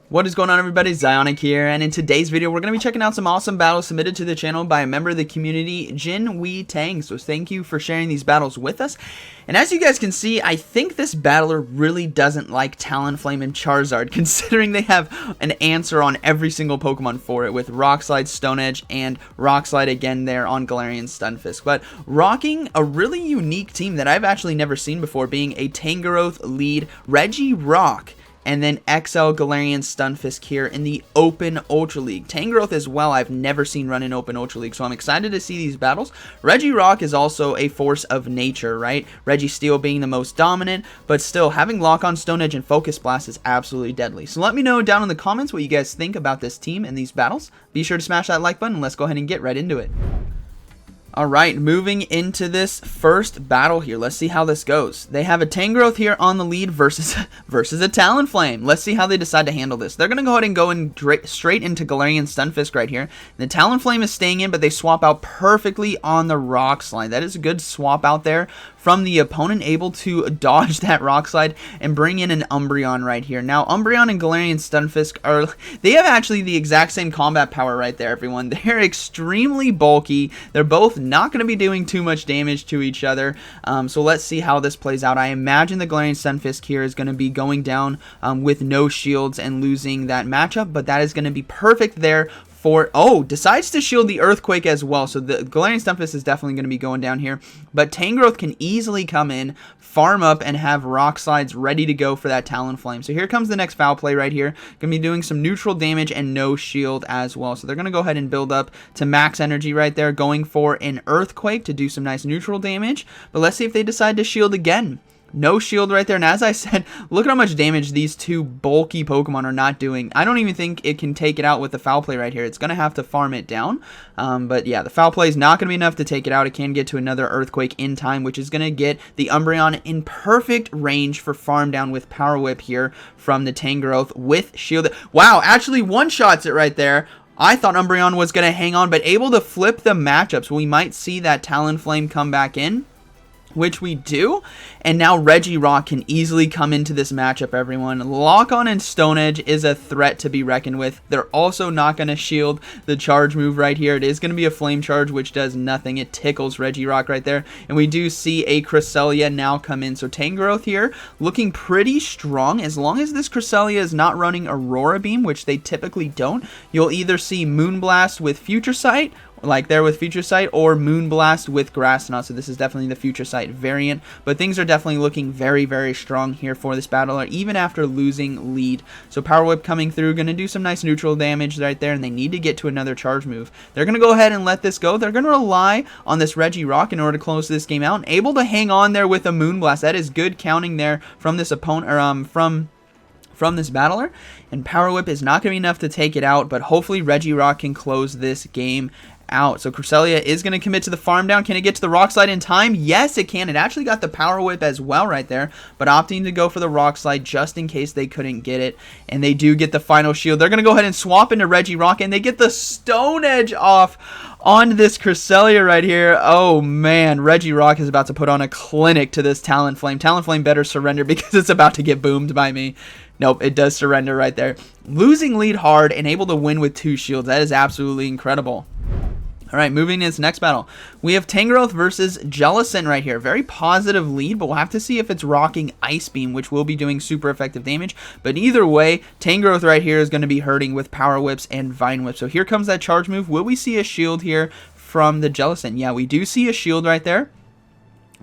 What is going on, everybody? ZyoniK here, and in today's video we're going to be checking out some awesome battles submitted to the channel by a member of the community, Jin Wee Tang. So thank you for sharing these battles with us. And as you guys can see, I think this battler really doesn't like Talonflame and Charizard, considering they have an answer on every single Pokemon for it, with Rock Slide, Stone Edge, and Rock Slide again there on Galarian Stunfisk. But rocking a really unique team that I've actually never seen before, being a Tangrowth lead Regirock, and then XL Galarian Stunfisk here in the Open Ultra League. Tangrowth as well, I've never seen run in Open Ultra League, so I'm excited to see these battles. Regirock is also a force of nature, right? Registeel being the most dominant, but still, having Lock on, Stone Edge, and Focus Blast is absolutely deadly. So let me know down in the comments what you guys think about this team and these battles. Be sure to smash that like button, and let's go ahead and get right into it. Alright, moving into this first battle here. Let's see how this goes. They have a Tangrowth here on the lead versus a Talonflame. Let's see how they decide to handle this. They're going to go ahead and go in straight into Galarian Stunfisk right here. The Talonflame is staying in, but they swap out perfectly on the Rock Slide. That is a good swap out there from the opponent, able to dodge that Rock Slide and bring in an Umbreon right here. Now, Umbreon and Galarian Stunfisk they have actually the exact same combat power right there, everyone. They're extremely bulky. They're both not going to be doing too much damage to each other. So let's see how this plays out. I imagine the Galarian Stunfisk here is going to be going down with no shields and losing that matchup, but that is going to be perfect there. Decides to shield the Earthquake as well, so the Galarian Stunfisk is definitely going to be going down here, but Tangrowth can easily come in, farm up, and have Rock Slides ready to go for that Talonflame. So here comes the next foul play right here, going to be doing some neutral damage and no shield as well, so they're going to go ahead and build up to max energy right there, going for an Earthquake to do some nice neutral damage, but let's see if they decide to shield again. No shield right there, and as I said, look at how much damage these two bulky Pokemon are not doing. I don't even think it can take it out with the foul play right here. It's going to have to farm it down, but yeah, the foul play is not going to be enough to take it out. It can get to another Earthquake in time, which is going to get the Umbreon in perfect range for farm down with Power Whip here from the Tangrowth with shield. Wow, actually one-shots it right there. I thought Umbreon was going to hang on, but able to flip the matchups. We might see that Talonflame come back in, which we do, and now Regirock can easily come into this matchup, everyone. Lock on and Stone Edge is a threat to be reckoned with. They're also not going to shield the charge move right here. It is going to be a Flame Charge, which does nothing. It tickles Regirock right there, and we do see a Cresselia now come in. So Tangrowth here looking pretty strong. As long as this Cresselia is not running Aurora Beam, which they typically don't, you'll either see Moonblast with Future Sight, like there with Future Sight, or Moonblast with Grass Knot. So this is definitely the Future Sight variant, but things are definitely looking very, very strong here for this battler, even after losing lead. So Power Whip coming through, going to do some nice neutral damage right there, and they need to get to another charge move. They're going to go ahead and let this go. They're going to rely on this Regirock in order to close this game out, and able to hang on there with a Moonblast. That is good counting there from this opponent, or from this battler, and Power Whip is not going to be enough to take it out, but hopefully Regirock can close this game out. So Cresselia is going to commit to the farm down. Can it get to the Rock Slide in time? Yes, it can. It actually got the Power Whip as well right there, but opting to go for the Rock Slide just in case they couldn't get it, and they do get the final shield. They're going to go ahead and swap into Regirock, and they get the Stone Edge off on this Cresselia right here. Oh man, Regirock is about to put on a clinic to this Talonflame. Talonflame better surrender because it's about to get boomed by me. Nope, it does surrender right there. Losing lead hard and able to win with 2 shields. That is absolutely incredible. Alright, moving into this next battle. We have Tangrowth versus Jellicent right here. Very positive lead, but we'll have to see if it's rocking Ice Beam, which will be doing super effective damage. But either way, Tangrowth right here is going to be hurting with Power Whips and Vine Whip. So here comes that charge move. Will we see a shield here from the Jellicent? Yeah, we do see a shield right there.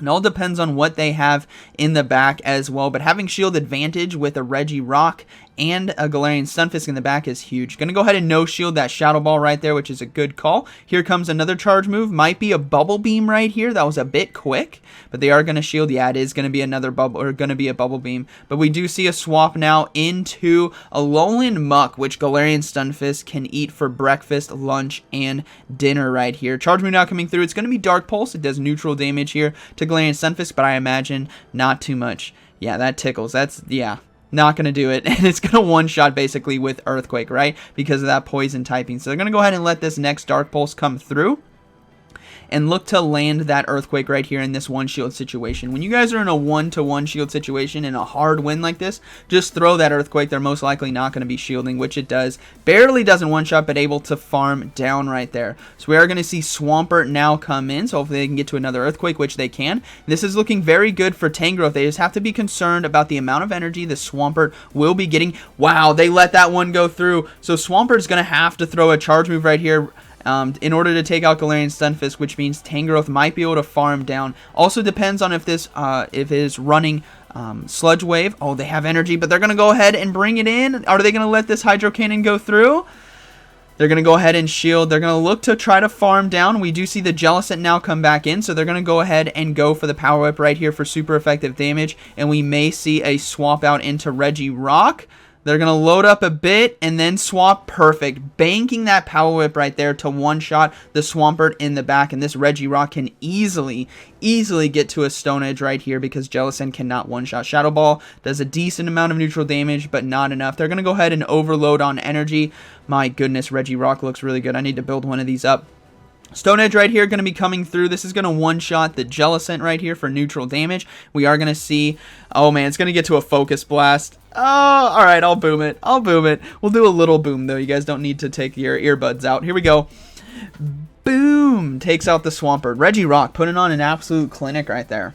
It all depends on what they have in the back as well, but having shield advantage with a Regirock and a Galarian Stunfisk in the back is huge. Going to go ahead and no shield that Shadow Ball right there, which is a good call. Here comes another charge move. Might be a Bubble Beam right here. That was a bit quick, but they are going to shield. Yeah, it is going to be another bubble, or going to be a Bubble Beam. But we do see a swap now into Alolan Muck, which Galarian Stunfisk can eat for breakfast, lunch, and dinner right here. Charge move now coming through. It's going to be Dark Pulse. It does neutral damage here to Galarian Stunfisk, but I imagine not too much. Yeah, that tickles. Yeah. Not going to do it, and it's going to one-shot basically with Earthquake, right? Because of that poison typing. So they're going to go ahead and let this next Dark Pulse come through. and look to land that Earthquake right here in this one shield situation. When you guys are in a 1-to-1 shield situation in a hard win like this, just throw that Earthquake. They're most likely not going to be shielding, which it does. Barely doesn't one-shot, but able to farm down right there. So we are going to see Swampert now come in, so hopefully they can get to another Earthquake, which they can. This is looking very good for Tangrowth. They just have to be concerned about the amount of energy the Swampert will be getting. Wow, they let that one go through. So Swampert's going to have to throw a charge move right here in order to take out Galarian Stunfisk, which means Tangrowth might be able to farm down. Also depends on if this if it is running Sludge Wave. Oh, they have energy, but they're going to go ahead and bring it in. Are they going to let this Hydro Cannon go through? They're going to go ahead and shield. They're going to look to try to farm down. We do see the Jellicent now come back in, so they're going to go ahead and go for the Power Whip right here for super effective damage, and we may see a swap out into Regirock. They're going to load up a bit and then swap. Perfect. Banking that Power Whip right there to one-shot the Swampert in the back. And this Regirock can easily get to a Stone Edge right here because Jellicent cannot one-shot. Shadow Ball does a decent amount of neutral damage, but not enough. They're going to go ahead and overload on energy. My goodness, Regirock looks really good. I need to build one of these up. Stone Edge right here going to be coming through. This is going to one-shot the Jellicent right here for neutral damage. We are going to see... Oh, man, it's going to get to a Focus Blast. Oh, all right, I'll boom it. I'll boom it. We'll do a little boom, though. You guys don't need to take your earbuds out. Here we go. Boom! Takes out the Swampert. Regirock putting on an absolute clinic right there.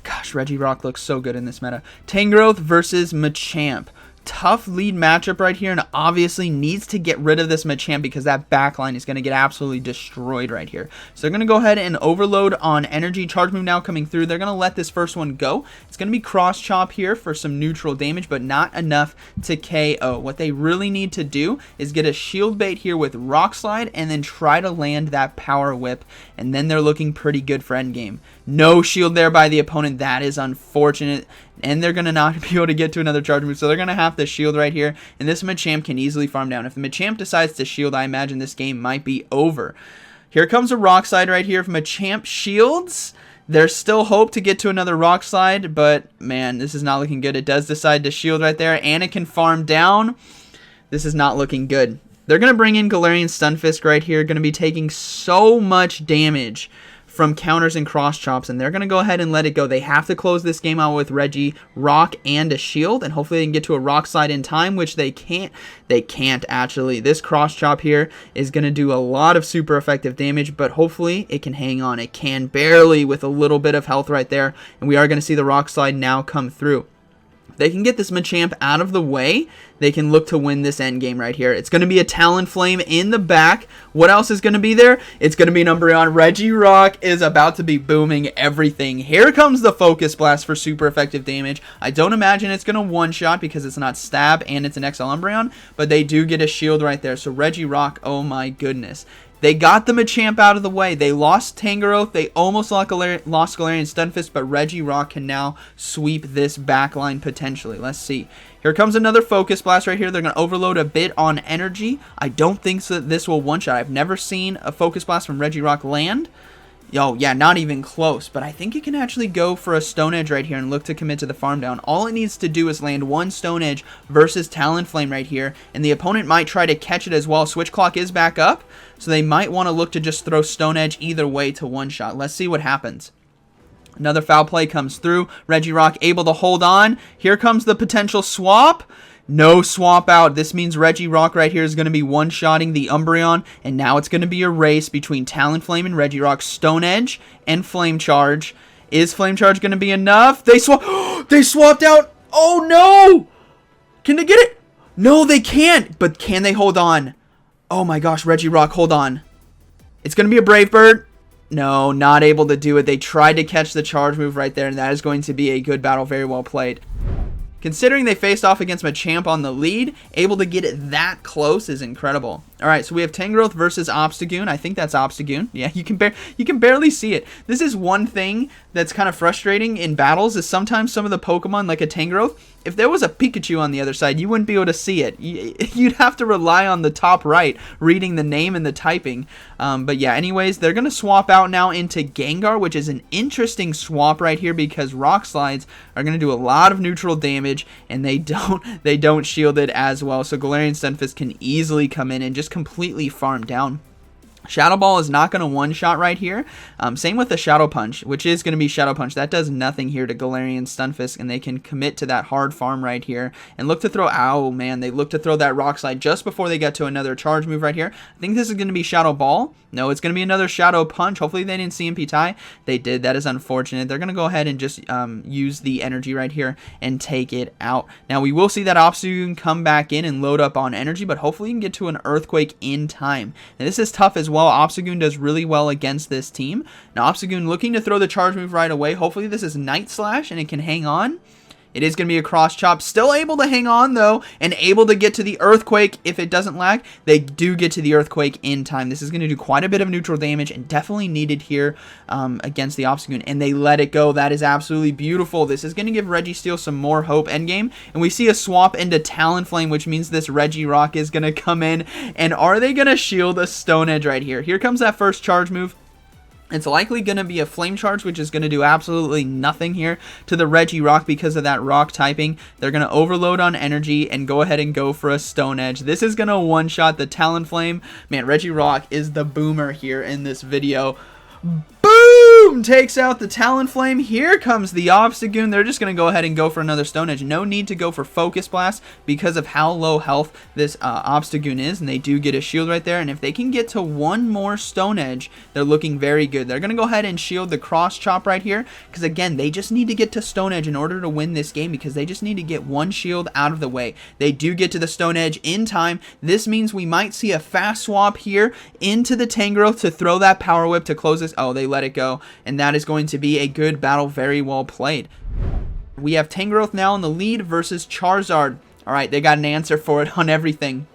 Gosh, Regirock looks so good in this meta. Tangrowth versus Machamp. Tough lead matchup right here, and obviously needs to get rid of this Machamp because that backline is going to get absolutely destroyed right here. So they're going to go ahead and overload on energy. Charge move now coming through. They're going to let this first one go. It's going to be cross chop here for some neutral damage, but not enough to KO. What they really need to do is get a shield bait here with Rock Slide and then try to land that Power Whip, and then they're looking pretty good for endgame. No shield there by the opponent. That is unfortunate. And they're going to not be able to get to another charge move, so they're going to have to shield right here. And this Machamp can easily farm down. If the Machamp decides to shield, I imagine this game might be over. Here comes a Rock Slide right here. If Machamp shields, there's still hope to get to another Rock Slide, but man, this is not looking good. It does decide to shield right there, and it can farm down. This is not looking good. They're going to bring in Galarian Stunfisk right here. Going to be taking so much damage from counters and cross chops, and they're going to go ahead and let it go. They have to close this game out with Regirock and a shield, and hopefully they can get to a Rock Slide in time, which they can't. They can't, actually. This cross chop here is going to do a lot of super effective damage, but hopefully it can hang on. It can barely with a little bit of health right there, and we are going to see the Rock Slide now come through. They can get this Machamp out of the way. They can look to win this end game right here. It's going to be a Talonflame in the back. What else is going to be there? It's going to be an Umbreon. Regirock is about to be booming everything. Here comes the Focus Blast for super effective damage. I don't imagine it's going to one-shot because it's not Stab and it's an XL Umbreon, but they do get a shield right there. So Regirock, oh my goodness. They got the Machamp out of the way. They lost Tangrowth. They almost lost Galarian Stunfisk, but Regirock can now sweep this backline potentially. Let's see. Here comes another Focus Blast right here. They're going to overload a bit on energy. I don't think that this will one-shot. I've never seen a Focus Blast from Regirock land. Oh, yeah, not even close. But I think it can actually go for a Stone Edge right here and look to commit to the farm down. All it needs to do is land one Stone Edge versus Talonflame right here. And the opponent might try to catch it as well. Switch Clock is back up. So they might want to look to just throw Stone Edge either way to one-shot. Let's see what happens. Another foul play comes through. Regirock able to hold on. Here comes the potential swap. No swap out. This means Regirock right here is going to be one-shotting the Umbreon, and now it's going to be a race between Talonflame and Regirock. Stone Edge and Flame Charge. Is Flame Charge going to be enough? They swapped out. Oh no! Can they get it? No, they can't. But can they hold on? Oh my gosh, Regirock, hold on. It's going to be a Brave Bird. No, not able to do it. They tried to catch the charge move right there, and that is going to be a good battle. Very well played. Considering they faced off against Machamp on the lead, able to get it that close is incredible. Alright, so we have Tangrowth versus Obstagoon. I think that's Obstagoon. Yeah, you can barely see it. This is one thing that's kind of frustrating in battles, is sometimes some of the Pokemon, like a Tangrowth, if there was a Pikachu on the other side, you wouldn't be able to see it. You'd have to rely on the top right, reading the name and the typing. But yeah, anyways, they're going to swap out now into Gengar, which is an interesting swap right here because Rock Slides are going to do a lot of neutral damage, and they don't shield it as well. So Galarian Stunfisk can easily come in and just completely farm down. Shadow Ball is not going to one-shot right here. Same with the Shadow Punch, which is going to be Shadow Punch. That does nothing here to Galarian Stunfisk, and they can commit to that hard farm right here and look to throw... Oh, man, they look to throw that Rock Slide just before they get to another charge move right here. I think this is going to be Shadow Ball. No, it's going to be another Shadow Punch. Hopefully they didn't CMP tie. They did. That is unfortunate. They're going to go ahead and just use the energy right here and take it out. Now, we will see that Obstagoon come back in and load up on energy, but hopefully you can get to an Earthquake in time. Now, this is tough as well. Obstagoon does really well against this team. Now, Obstagoon looking to throw the charge move right away. Hopefully this is Night Slash and it can hang on. It is going to be a cross chop. Still able to hang on, though, and able to get to the Earthquake if it doesn't lag. They do get to the Earthquake in time. This is going to do quite a bit of neutral damage and definitely needed here against the Obstagoon, and they let it go. That is absolutely beautiful. This is going to give Registeel some more hope endgame, and we see a swap into Talonflame, which means this Regirock is going to come in, and are they going to shield a Stone Edge right here? Here comes that first charge move. It's likely going to be a Flame Charge, which is going to do absolutely nothing here to the Regirock because of that rock typing. They're going to overload on energy and go ahead and go for a Stone Edge. This is going to one-shot the Talonflame. Man, Regirock is the boomer here in this video. Boom! Takes out the Talonflame. Here comes the Obstagoon. They're just going to go ahead and go for another Stone Edge. No need to go for Focus Blast because of how low health this Obstagoon is, and they do get a shield right there. And if they can get to one more Stone Edge, they're looking very good. They're going to go ahead and shield the Cross Chop right here because, again, they just need to get to Stone Edge in order to win this game because they just need to get one shield out of the way. They do get to the Stone Edge in time. This means we might see a fast swap here into the Tangrowth to throw that Power Whip to close this. Oh, they let it go, and that is going to be a good battle, very well played. We have Tangrowth now in the lead versus Charizard. All right, they got an answer for it on everything.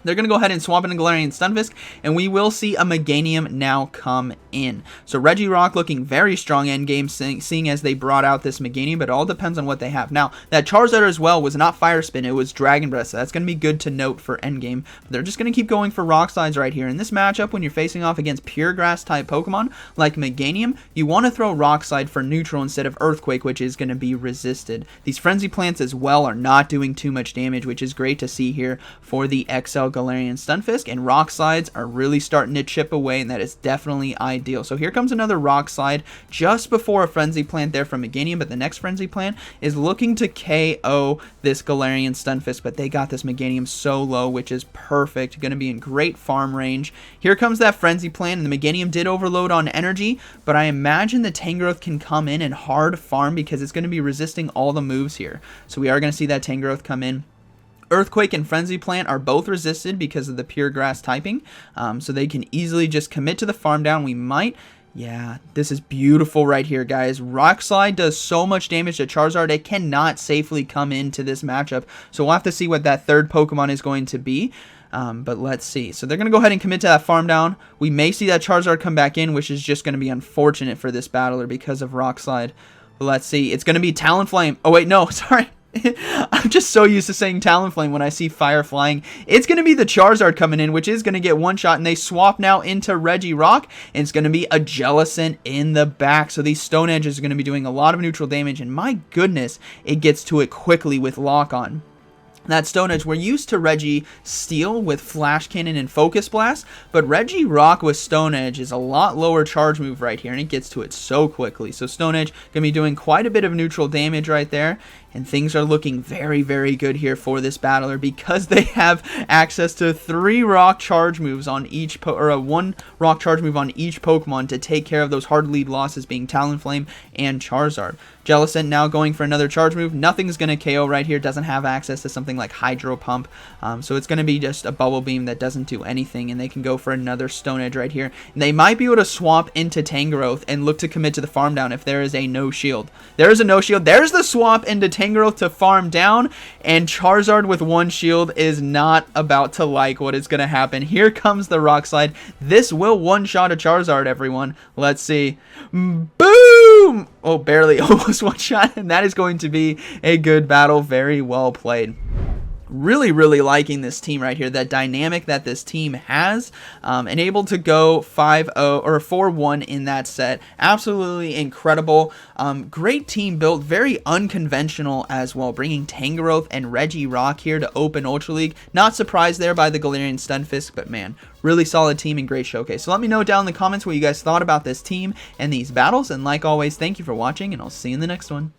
They're going to go ahead and swap into Galarian Stunfisk, and we will see a Meganium now come in. So Regirock looking very strong endgame, seeing as they brought out this Meganium, but it all depends on what they have. Now, that Charizard as well was not Fire Spin, it was Dragon Breath, so that's going to be good to note for endgame. But they're just going to keep going for Rock Slides right here. In this matchup, when you're facing off against Pure Grass type Pokemon like Meganium, you want to throw Rock Slide for neutral instead of Earthquake, which is going to be resisted. These Frenzy Plants as well are not doing too much damage, which is great to see here for the XL Galarian Stunfisk, and Rock Slides are really starting to chip away, and that is definitely ideal. So here comes another Rock Slide just before a Frenzy Plant there from Meganium, but the next Frenzy Plant is looking to KO this Galarian Stunfisk, but they got this Meganium so low, which is perfect. Going to be in great farm range. Here comes that Frenzy Plant, and the Meganium did overload on energy, but I imagine the Tangrowth can come in and hard farm because it's going to be resisting all the moves here. So we are going to see that Tangrowth come in. Earthquake and Frenzy Plant are both resisted because of the Pure Grass typing, so they can easily just commit to the farm down. We might... Yeah, this is beautiful right here, guys. Rock Slide does so much damage to Charizard, it cannot safely come into this matchup. So we'll have to see what that third Pokemon is going to be. But let's see. So they're going to go ahead and commit to that farm down. We may see that Charizard come back in, which is just going to be unfortunate for this battler because of Rock Slide. But let's see. It's going to be Talonflame. Oh, wait, no, sorry. I'm just so used to saying Talonflame when I see fire flying. It's going to be the Charizard coming in, which is going to get one shot, and they swap now into Regirock, and it's going to be a Jellicent in the back. So these Stone Edges are going to be doing a lot of neutral damage, and my goodness, it gets to it quickly with Lock On. That Stone Edge, we're used to Registeel with Flash Cannon and Focus Blast, but Regirock with Stone Edge is a lot lower charge move right here, and it gets to it so quickly. So Stone Edge going to be doing quite a bit of neutral damage right there, and things are looking very, very good here for this battler because they have access to 3 rock charge moves on each, one rock charge move on each Pokemon to take care of those hard lead losses being Talonflame and Charizard. Jellicent now going for another charge move. Nothing's going to KO right here. Doesn't have access to something like Hydro Pump. So it's going to be just a Bubble Beam that doesn't do anything, and they can go for another Stone Edge right here. And they might be able to swap into Tangrowth and look to commit to the farm down if there is a no shield. There is a no shield. There's the swap into Tangrowth to farm down, and Charizard with one shield is not about to like what is going to happen. Here comes the Rock Slide. This will one-shot a Charizard, everyone. Let's see. Boom! Oh, barely, almost one shot, and that is going to be a good battle. Very well played. really liking this team right here, that dynamic that this team has, and able to go 5-0 or 4-1 in that set. Absolutely incredible. Great team built, very unconventional as well, bringing Tangrowth and Regirock here to open Ultra League. Not surprised there by the Galarian Stunfisk, but man, really solid team and great showcase. So let me know down in the comments what you guys thought about this team and these battles, and like always, thank you for watching, and I'll see you in the next one.